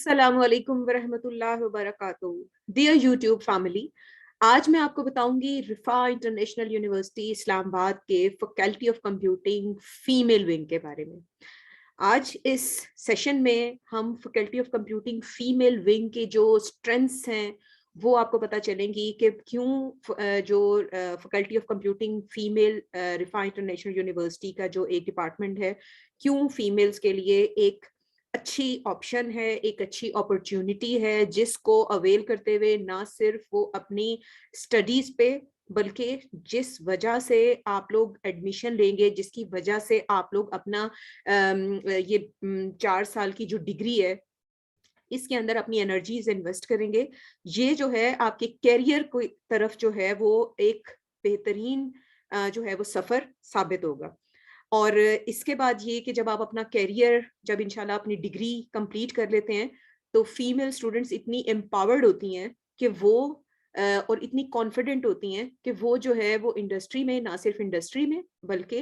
अस्सलाम वालेकुम वरहमतुल्लाहि वबरकातुहू। डियर यूट्यूब फैमिली, आज मैं आपको बताऊंगी रिफा इंटरनेशनल यूनिवर्सिटी इस्लामाबाद के faculty of computing female wing के बारे में। आज इस सेशन में हम faculty of computing female wing के जो स्ट्रेंथ्स हैं वो आपको पता चलेंगी कि क्यों जो faculty of computing female रिफा international university का जो एक डिपार्टमेंट है, क्यों फीमेल्स के लिए एक अच्छी ऑप्शन है, एक अच्छी अपॉर्चुनिटी है, जिसको अवेल करते हुए ना सिर्फ वो अपनी स्टडीज पे बल्कि जिस वजह से आप लोग एडमिशन लेंगे, जिसकी वजह से आप लोग अपना ये 4 साल की जो डिग्री है इसके अंदर अपनी एनर्जीज इन्वेस्ट करेंगे, ये जो है आपके कैरियर की तरफ जो है वो एक बेहतरीन जो है वो सफर साबित होगा। और इसके बाद ये कि जब आप अपना कैरियर जब इंशाल्लाह अपनी डिग्री कंप्लीट कर लेते हैं तो फीमेल स्टूडेंट्स इतनी एम्पावर्ड होती हैं कि वो और इतनी कॉन्फिडेंट होती हैं कि वो जो है वो इंडस्ट्री में, ना सिर्फ इंडस्ट्री में बल्कि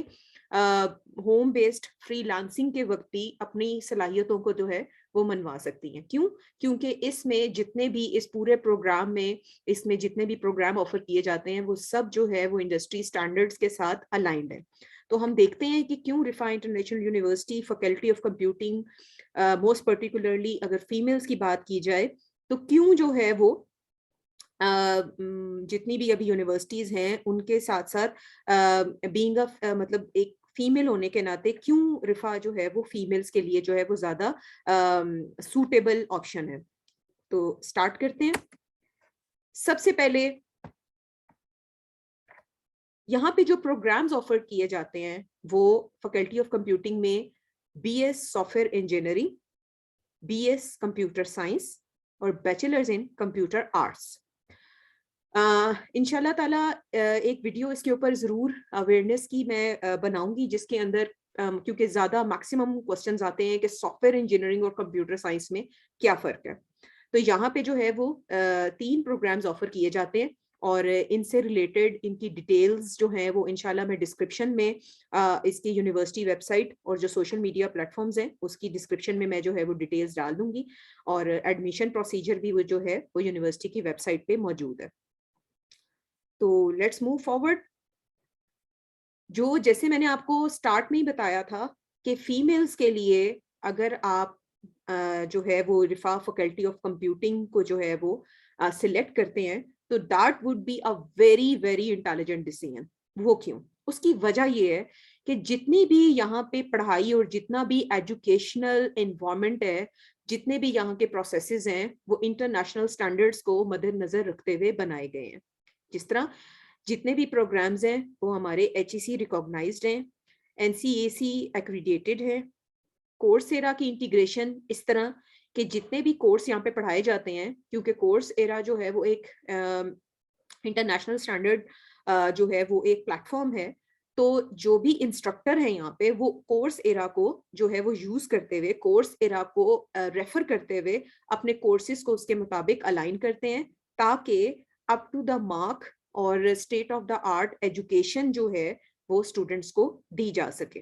होम बेस्ड फ्रीलांसिंग के वक्त भी अपनी सलाहियतों को जो है वो मनवा सकती हैं। क्यों? क्योंकि इसमें जितने भी इस पूरे प्रोग्राम में इसमें जितने भी प्रोग्राम ऑफर किए जाते हैं वो सब जो है वो इंडस्ट्री स्टैंडर्ड्स के साथ अलाइंड है। तो हम देखते हैं कि क्यों Riphah international university faculty of computing most particularly अगर फीमेल्स की बात की जाए तो क्यों जो है वो जितनी भी अभी यूनिवर्सिटीज हैं उनके साथ साथ बीइंग मतलब एक फीमेल होने के नाते क्यों रिफा जो है वो फीमेल्स के लिए जो है वो ज्यादा सूटेबल ऑप्शन है। तो स्टार्ट करते हैं। सबसे पहले यहाँ पे जो प्रोग्राम्स ऑफर किए जाते हैं वो फैकल्टी ऑफ कंप्यूटिंग में BS software engineering, BS computer science और बैचलर्स इन कंप्यूटर आर्ट्स। इंशाल्लाह ताला एक वीडियो इसके ऊपर ज़रूर अवेयरनेस की मैं बनाऊंगी, जिसके अंदर क्योंकि ज़्यादा मैक्सिमम क्वेश्चंस आते हैं कि सॉफ्टवेयर इंजीनियरिंग और कंप्यूटर साइंस में क्या फ़र्क है। तो यहाँ पे जो है वो 3 प्रोग्राम्स ऑफर किए जाते हैं और इनसे रिलेटेड इनकी डिटेल्स जो हैं वो इंशाल्लाह मैं डिस्क्रिप्शन में इसकी यूनिवर्सिटी वेबसाइट और जो सोशल मीडिया प्लेटफॉर्म्स हैं उसकी डिस्क्रिप्शन में मैं जो है वो डिटेल्स डाल दूंगी और एडमिशन प्रोसीजर भी वो जो है वो यूनिवर्सिटी की वेबसाइट पे मौजूद है। तो लेट्स मूव फॉरवर्ड। जो जैसे मैंने आपको स्टार्ट में ही बताया था कि फीमेल्स के लिए अगर आप जो है वो रिफा फैकल्टी ऑफ कंप्यूटिंग को जो है वो सिलेक्ट करते हैं तो that would be a very very intelligent decision. वो क्यों? उसकी वजह ये है कि जितनी भी यहाँ पे पढ़ाई और जितना भी एजुकेशनल एनवायरनमेंट है, जितने भी यहाँ के प्रोसेसेस हैं वो इंटरनेशनल स्टैंडर्ड्स को मद्देनजर रखते हुए बनाए गए हैं। जिस तरह जितने भी प्रोग्राम्स हैं वो हमारे HEC रिकॉग्नाइज्ड हैं, NCAC एक्रीडिएटेड है, कोर्सेरा की इंटीग्रेशन इस तरह के जितने भी कोर्स यहाँ पे पढ़ाए जाते हैं, क्योंकि कोर्सेरा जो है वो एक इंटरनेशनल स्टैंडर्ड जो है वो एक प्लेटफॉर्म है। तो जो भी इंस्ट्रक्टर है यहाँ पे वो कोर्सेरा को जो है वो यूज करते हुए, कोर्सेरा को रेफर करते हुए अपने कोर्सेज को उसके मुताबिक अलाइन करते हैं ताकि अप टू द मार्क और state of the art education जो है वो स्टूडेंट्स को दी जा सके।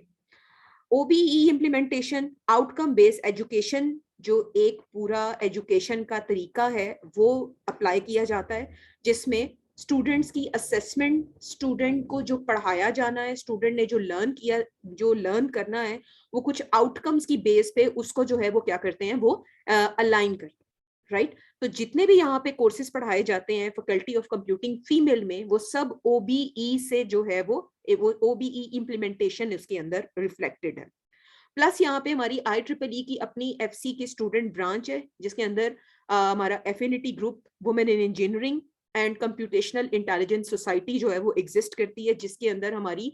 OBE implementation, outcome based education, जो एक पूरा एजुकेशन का तरीका है वो अप्लाई किया जाता है, जिसमें स्टूडेंट्स की असेसमेंट, स्टूडेंट को जो पढ़ाया जाना है, स्टूडेंट ने जो लर्न किया, जो लर्न करना है, वो कुछ आउटकम्स की बेस पे उसको जो है वो क्या करते हैं वो अलाइन करते हैं, राइट। तो जितने भी यहाँ पे कोर्सेज पढ़ाए जाते हैं फैकल्टी ऑफ कंप्यूटिंग फीमेल में वो सब OBE से जो है वो OBE इम्प्लीमेंटेशन इसके अंदर रिफ्लेक्टेड है। प्लस यहाँ पे हमारी IEEE की अपनी FC की स्टूडेंट ब्रांच है जिसके अंदर हमारा affinity group women in engineering and computational intelligence society जो है वो एग्जिस्ट करती है, जिसके अंदर हमारी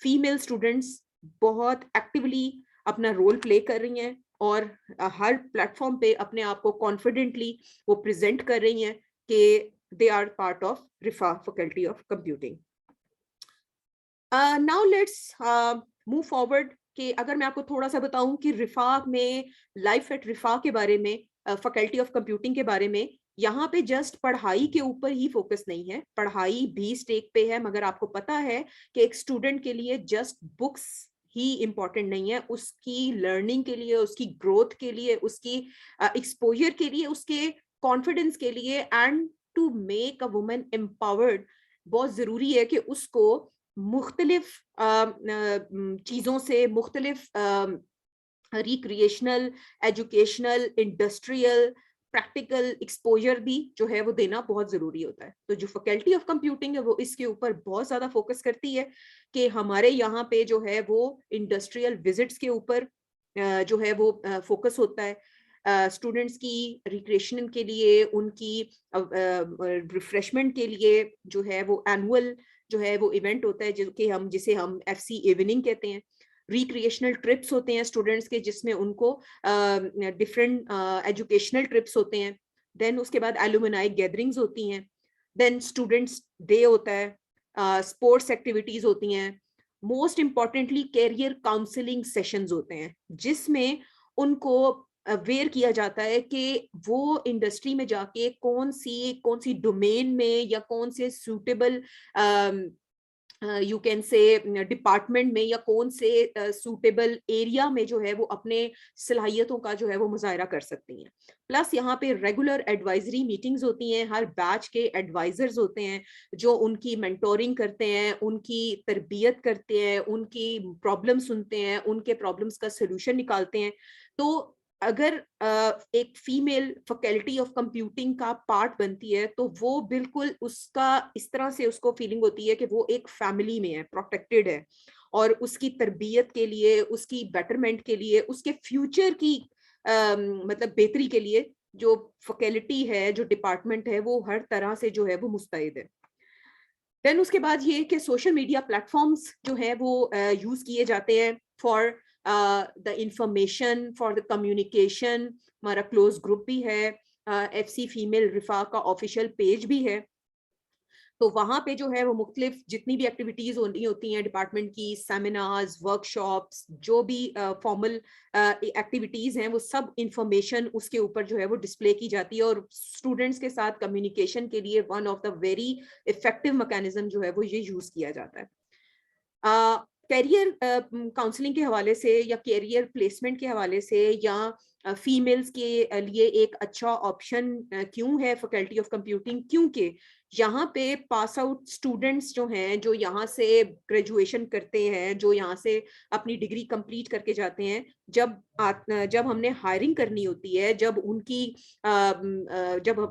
फीमेल स्टूडेंट्स बहुत एक्टिवली अपना रोल प्ले कर रही हैं और हर प्लेटफॉर्म पे अपने आप को कॉन्फिडेंटली वो प्रेजेंट कर रही हैं कि they are part of Riphah faculty of computing. Now let's move forward कि अगर मैं आपको थोड़ा सा बताऊं कि रिफा में, लाइफ एट रिफा के बारे में, फैकल्टी ऑफ कंप्यूटिंग के बारे में, यहाँ पे जस्ट पढ़ाई के ऊपर ही फोकस नहीं है, पढ़ाई भी स्टेक पे है, मगर आपको पता है कि एक स्टूडेंट के लिए जस्ट बुक्स ہی امپورٹنٹ نہیں ہے, اس کی لرننگ کے لیے, اس کی گروتھ کے لیے, اس کی ایکسپوجر کے لیے, اس کے کانفیڈنس کے لیے, and to make a woman empowered, بہت ضروری ہے کہ اس کو مختلف چیزوں سے, مختلف recreational, educational, industrial, practical exposure بھی جو ہے وہ دینا بہت ضروری ہوتا ہے. تو جو فیکلٹی آف کمپیوٹنگ ہے وہ اس کے اوپر بہت زیادہ فوکس کرتی ہے کہ ہمارے یہاں پہ جو ہے وہ انڈسٹریل وزٹس کے اوپر جو ہے وہ فوکس ہوتا ہے, اسٹوڈنٹس کی ریکریشن کے لیے, ان کی ریفریشمنٹ کے لیے جو ہے وہ اینول جو ہے وہ ایونٹ ہوتا ہے جسے ہم ایف سی ایوننگ کہتے ہیں. ریکریشنل ٹرپس ہوتے ہیں اسٹوڈنٹس کے, جس میں ان کو ڈفرینٹ ایجوکیشنل ٹرپس ہوتے ہیں. دین اس کے بعد ایلومنائی گیدرنگز ہوتی ہیں. دین اسٹوڈنٹس ڈے ہوتا ہے, اسپورٹس ایکٹیویٹیز ہوتی ہیں. Most importantly career counselling sessions ہوتے ہیں, جس میں ان کو اویئر کیا جاتا ہے کہ وہ انڈسٹری میں جا کے کون سی ڈومین میں یا کون سے suitable you can say department میں یا کون سے سوٹیبل ایریا میں جو ہے وہ اپنے صلاحیتوں کا جو ہے وہ مظاہرہ کر سکتی ہیں. پلس یہاں پہ ریگولر ایڈوائزری میٹنگز ہوتی ہیں, ہر بیچ کے ایڈوائزرز ہوتے ہیں جو ان کی مینٹورنگ کرتے ہیں, ان کی تربیت کرتے ہیں, ان کی پرابلم سنتے ہیں, ان کے پرابلمس کا سلوشن نکالتے ہیں. تو اگر ایک فیمیل فیکلٹی آف کمپیوٹنگ کا پارٹ بنتی ہے تو وہ بالکل اس کا اس طرح سے اس کو فیلنگ ہوتی ہے کہ وہ ایک فیملی میں ہے, پروٹیکٹڈ ہے, اور اس کی تربیت کے لیے, اس کی بیٹرمنٹ کے لیے, اس کے فیوچر کی مطلب بہتری کے لیے جو فیکلٹی ہے, جو ڈپارٹمنٹ ہے, وہ ہر طرح سے جو ہے وہ مستعد ہے. دین اس کے بعد یہ کہ سوشل میڈیا پلیٹ فارمس جو ہے وہ یوز کیے جاتے ہیں for the information, for the communication. ہمارا کلوز گروپ بھی ہے, ایف سی فیمیل رفا کا آفیشیل پیج بھی ہے. تو وہاں پہ جو ہے وہ مختلف جتنی بھی ایکٹیویٹیز ہونی ہوتی ہیں ڈپارٹمنٹ کی, سیمینارز, ورک شاپس, جو بھی فارمل ایکٹیویٹیز ہیں, وہ سب انفارمیشن اس کے اوپر جو ہے وہ ڈسپلے کی جاتی ہے. اور اسٹوڈنٹس کے ساتھ کمیونیکیشن کے لیے one of the very effective mechanism جو ہے وہ یہ یوز کیا جاتا ہے. کیریئر کاؤنسلنگ کے حوالے سے یا کیریئر پلیسمنٹ کے حوالے سے یا فیمیلز کے لیے ایک اچھا آپشن کیوں ہے فیکلٹی آف کمپیوٹنگ, کیونکہ یہاں پہ پاس آؤٹ اسٹوڈنٹس جو ہیں, جو یہاں سے گریجویشن کرتے ہیں, جو یہاں سے اپنی ڈگری کمپلیٹ کر کے جاتے ہیں, جب ہم نے ہائرنگ کرنی ہوتی ہے, جب ان کی جب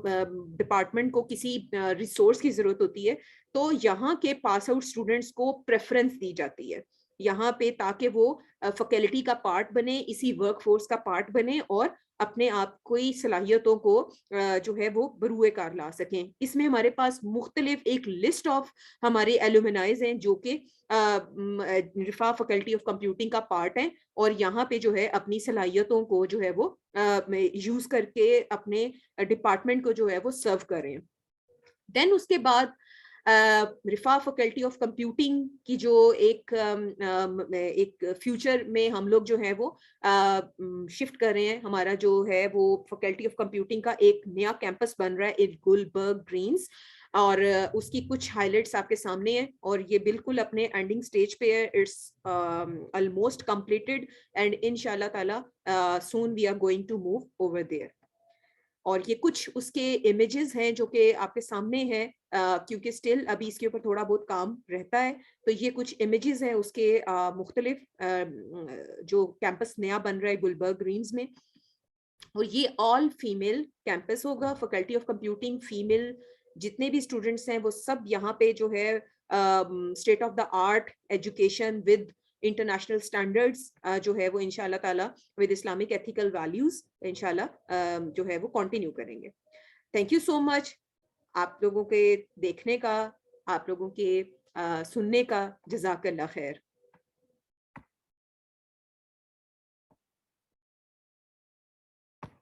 ڈپارٹمنٹ کو کسی ریسورس کی ضرورت ہوتی ہے, تو یہاں کے پاس آؤٹ اسٹوڈنٹس کو پریفرنس دی جاتی ہے یہاں پہ, تاکہ وہ فیکلٹی کا پارٹ بنے, اسی ورک فورس کا پارٹ بنے, اور اپنے آپ کوئی صلاحیتوں کو جو ہے وہ بروئے کار لا سکیں. اس میں ہمارے پاس مختلف ایک لسٹ آف ہمارے ایلومنائز ہیں جو کہ رفا فیکلٹی آف کمپیوٹنگ کا پارٹ ہیں, اور یہاں پہ جو ہے اپنی صلاحیتوں کو جو ہے وہ یوز کر کے اپنے ڈپارٹمنٹ کو جو ہے وہ سرو کریں. دین اس کے بعد رفا فیکلٹی آف کمپیوٹنگ کی جو ایک فیوچر میں ہم لوگ جو ہے وہ شفٹ کر رہے ہیں, ہمارا جو ہے وہ فیکلٹی آف کمپیوٹنگ کا ایک نیا کیمپس بن رہا ہے گلبرگ گرینز, اور اس کی کچھ ہائی لائٹس آپ کے سامنے ہیں, اور یہ بالکل اپنے اینڈنگ سٹیج پہ ہے. اٹس آلموسٹ کمپلیٹڈ اینڈ ان شاء اللہ تعالیٰ soon we are going to move over there. اور یہ کچھ اس کے امیجز ہیں جو کہ آپ کے سامنے ہیں, کیونکہ اسٹل ابھی اس کے اوپر تھوڑا بہت کام رہتا ہے. تو یہ کچھ امیجز ہیں اس کے مختلف جو کیمپس نیا بن رہا ہے گلبرگ گرینز میں, اور یہ آل فیمیل کیمپس ہوگا. فیکلٹی آف کمپیوٹنگ فیمیل جتنے بھی اسٹوڈنٹس ہیں وہ سب یہاں پہ جو ہے state of the art education with international standards جو ہے وہ انشاءاللہ تعالیٰ ود اسلامک ایتھیکل ویلیوز انشاءاللہ جو ہے وہ کنٹینیو کریں گے. تھینک یو سو مچ آپ لوگوں کے دیکھنے کا, آپ لوگوں کے سننے کا. جزاک اللہ خیر.